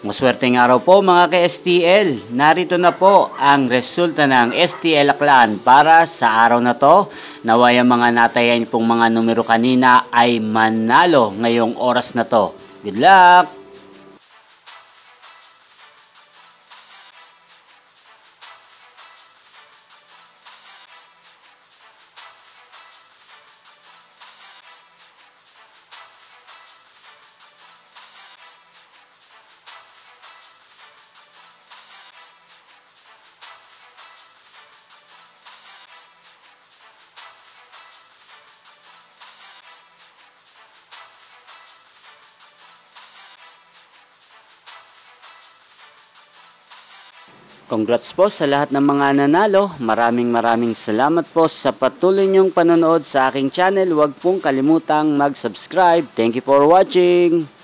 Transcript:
Maswerteng araw po mga ka-STL. Narito na po ang resulta ng STL Aklan para sa araw na to. Naway ang mga natayan pong mga numero kanina ay manalo ngayong oras na to. Good luck! Congrats po sa lahat ng mga nanalo. Maraming salamat po sa patuloy niyong panonood sa aking channel. Huwag pong kalimutang mag-subscribe. Thank you for watching.